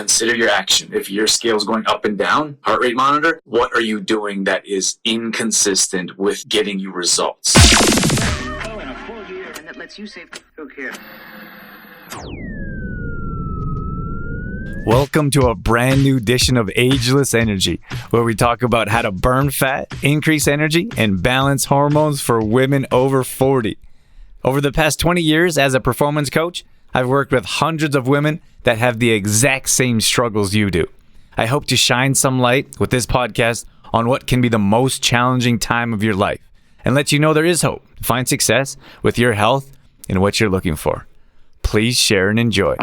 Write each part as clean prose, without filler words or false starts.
consider your action. If your scale is going up and down, heart rate monitor, what are you doing that is inconsistent with getting you results? And that lets you save. Okay. Welcome to a brand new edition of Ageless Energy, where we talk about how to burn fat, increase energy, and balance hormones for women over 40. Over the past 20 years as a performance coach, I've worked with hundreds of women that have the exact same struggles you do. I hope to shine some light with this podcast on what can be the most challenging time of your life and let you know there is hope to find success with your health and what you're looking for. Please share and enjoy.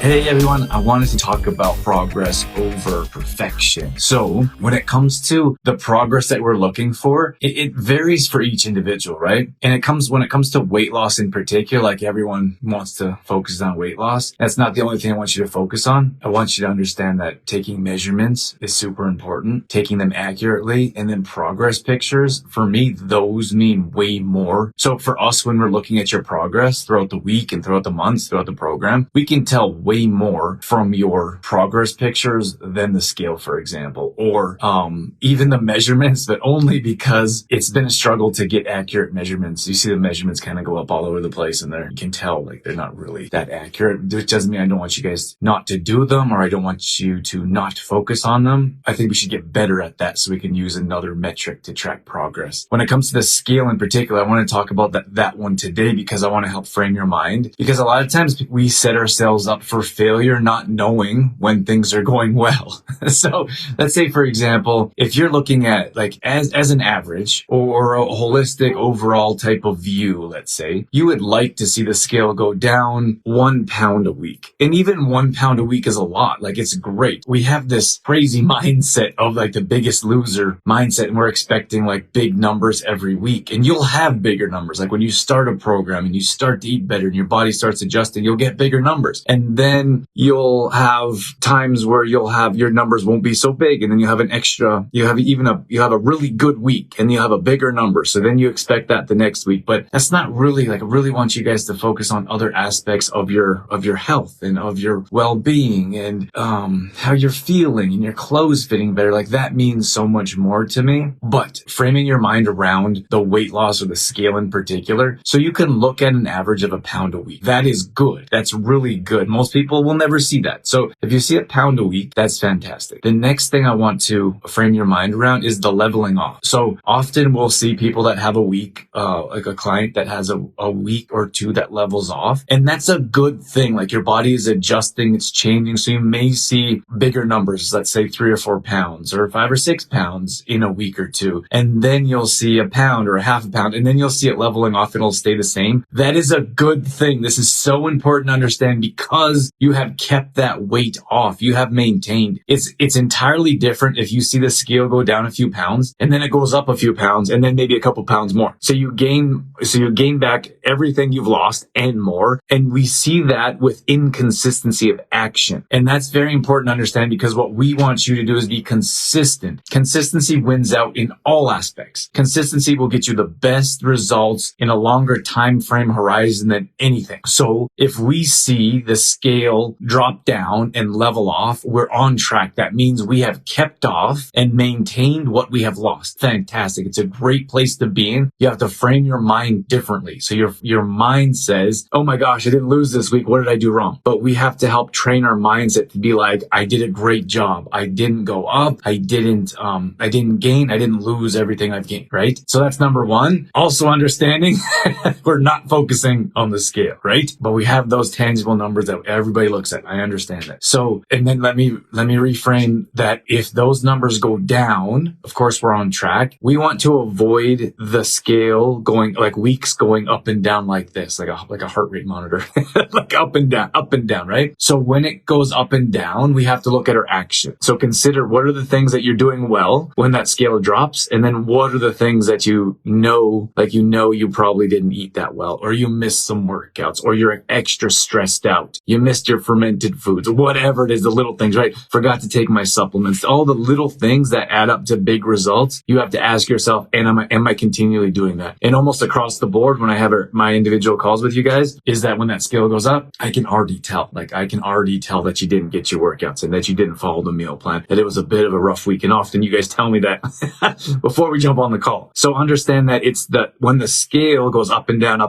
Hey everyone, I wanted to talk about progress over perfection. So when it comes to the progress that we're looking for, it varies for each individual, right? And when it comes to weight loss in particular, like everyone wants to focus on weight loss. That's not the only thing I want you to focus on. I want you to understand that taking measurements is super important, taking them accurately, and then progress pictures. For me, those mean way more. So for us, when we're looking at your progress throughout the week and throughout the months, throughout the program, we can tell way more from your progress pictures than the scale, for example, or even the measurements, but only because it's been a struggle to get accurate measurements. You see the measurements kind of go up all over the place and you can tell like they're not really that accurate, which doesn't mean I don't want you guys not to do them or I don't want you to not focus on them. I think we should get better at that so we can use another metric to track progress. When it comes to the scale in particular, I want to talk about that one today because I want to help frame your mind, because a lot of times we set ourselves up for failure not knowing when things are going well. So let's say, for example, if you're looking at like as an average or a holistic overall type of view, let's say, you would like to see the scale go down 1 pound a week. And even 1 pound a week is a lot. Like it's great. We have this crazy mindset of like the biggest loser mindset and we're expecting like big numbers every week. And you'll have bigger numbers. Like when you start a program and you start to eat better and your body starts adjusting, you'll get bigger numbers. And then you'll have times where you'll have your numbers won't be so big, and then you have you have a really good week and you have a bigger number. So then you expect that the next week. But that's not really like, I really want you guys to focus on other aspects of your health and of your well-being and how you're feeling and your clothes fitting better. Like that means so much more to me. But framing your mind around the weight loss or the scale in particular, so you can look at an average of 1 pound a week. That is good. That's really good. Most people will never see that. So if you see 1 pound a week, that's fantastic. The next thing I want to frame your mind around is the leveling off. So often we'll see people that have a week, like a client that has a week or two that levels off. And that's a good thing. Like your body is adjusting, it's changing. So you may see bigger numbers, let's say 3 or 4 pounds or 5 or 6 pounds in a week or two. And then you'll see 1 pound or a half a pound, and then you'll see it leveling off and it'll stay the same. That is a good thing. This is so important to understand because you have kept that weight off. You have maintained. It's entirely different if you see the scale go down a few pounds and then it goes up a few pounds and then maybe a couple pounds more. So you gain back everything you've lost and more. And we see that with inconsistency of action. And that's very important to understand because what we want you to do is be consistent. Consistency wins out in all aspects. Consistency will get you the best results in a longer time frame horizon than anything. So if we see the scale drop down and level off, we're on track. That means we have kept off and maintained what we have lost. Fantastic. It's a great place to be in. You have to frame your mind differently. So your mind says, oh my gosh, I didn't lose this week. What did I do wrong? But we have to help train our mindset to be like, I did a great job. I didn't go up. I didn't gain. I didn't lose everything I've gained, right? So that's number one. Also understanding we're not focusing on the scale, right? But we have those tangible numbers that everybody looks at. I understand that. So, and then let me reframe that. If those numbers go down, of course, we're on track. We want to avoid the scale going like weeks going up and down like this, like a heart rate monitor, like up and down, right? So when it goes up and down, we have to look at our action. So consider what are the things that you're doing well when that scale drops, and then what are the things that you probably didn't eat that well, or you missed some workouts, or you're extra stressed out. You missed missed your fermented foods, whatever it is, the little things, right? Forgot to take my supplements, all the little things that add up to big results. You have to ask yourself, and am I continually doing that? And almost across the board, when I have my individual calls with you guys, is that when that scale goes up, I can already tell, that you didn't get your workouts and that you didn't follow the meal plan, that it was a bit of a rough week. And often you guys tell me that before we jump on the call. So understand that when the scale goes up and down,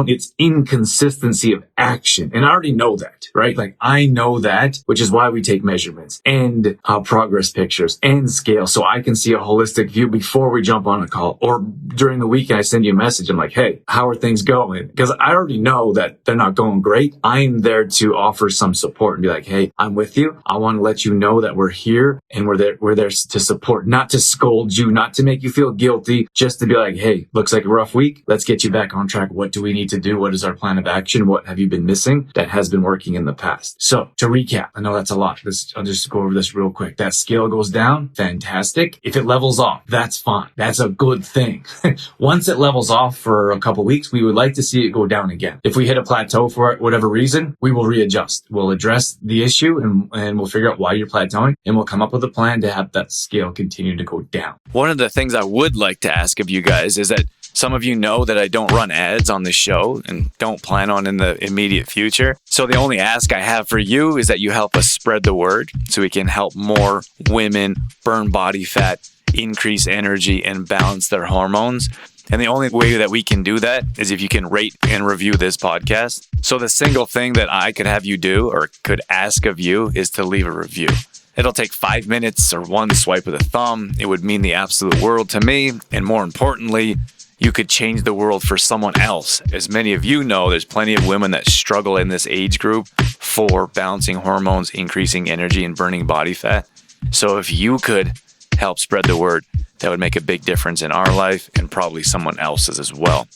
it's inconsistency of action. And I already know that, right? Like I know that, which is why we take measurements and progress pictures and scale. So I can see a holistic view before we jump on a call, or during the week. I send you a message. I'm like, hey, how are things going? Because I already know that they're not going great. I'm there to offer some support and be like, hey, I'm with you. I want to let you know that we're here and we're there to support, not to scold you, not to make you feel guilty, just to be like, hey, looks like a rough week. Let's get you back on track. What do we need to do? What is our plan of action? What have you been missing that has been working in the past? So to recap, I know that's a lot. I'll just go over this real quick. That scale goes down. Fantastic. If it levels off, that's fine. That's a good thing. Once it levels off for a couple weeks, we would like to see it go down again. If we hit a plateau for whatever reason, we will readjust. We'll address the issue and we'll figure out why you're plateauing, and we'll come up with a plan to have that scale continue to go down. One of the things I would like to ask of you guys is that some of you know that I don't run ads on the show and don't plan on in the immediate future. So the only ask I have for you is that you help us spread the word so we can help more women burn body fat, increase energy, and balance their hormones. And the only way that we can do that is if you can rate and review this podcast. So the single thing that I could have you do or could ask of you is to leave a review. It'll take 5 minutes or one swipe of the thumb. It would mean the absolute world to me. And more importantly, you could change the world for someone else. As many of you know, there's plenty of women that struggle in this age group for balancing hormones, increasing energy, and burning body fat. So if you could help spread the word, that would make a big difference in our life and probably someone else's as well.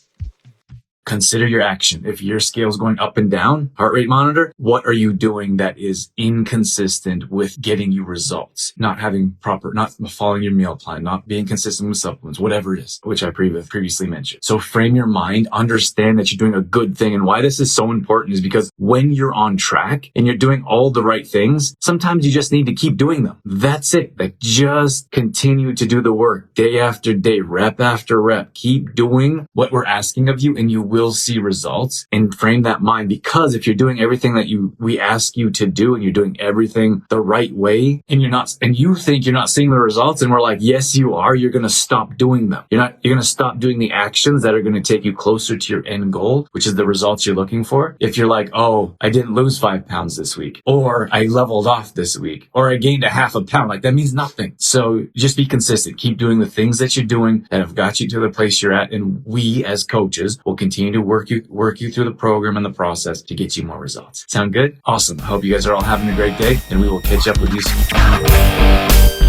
Consider your action. If your scale is going up and down, heart rate monitor, what are you doing that is inconsistent with getting you results? Not following your meal plan, not being consistent with supplements, whatever it is, which I previously mentioned. So frame your mind, understand that you're doing a good thing. And why this is so important is because when you're on track and you're doing all the right things, sometimes you just need to keep doing them. That's it. Like just continue to do the work day after day, rep after rep. Keep doing what we're asking of you and you will see results. And frame that mind, because if you're doing everything that we ask you to do and you're doing everything the right way and you think you're not seeing the results, and we're like, yes, you are, you're going to stop doing them. You're going to stop doing the actions that are going to take you closer to your end goal, which is the results you're looking for. If you're like, oh, I didn't lose 5 pounds this week, or I leveled off this week, or I gained a half a pound, like that means nothing. So just be consistent. Keep doing the things that you're doing that have got you to the place you're at. And we as coaches will continue to work you through the program and the process to get you more results. Sound good? Awesome. I hope you guys are all having a great day, and we will catch up with you soon.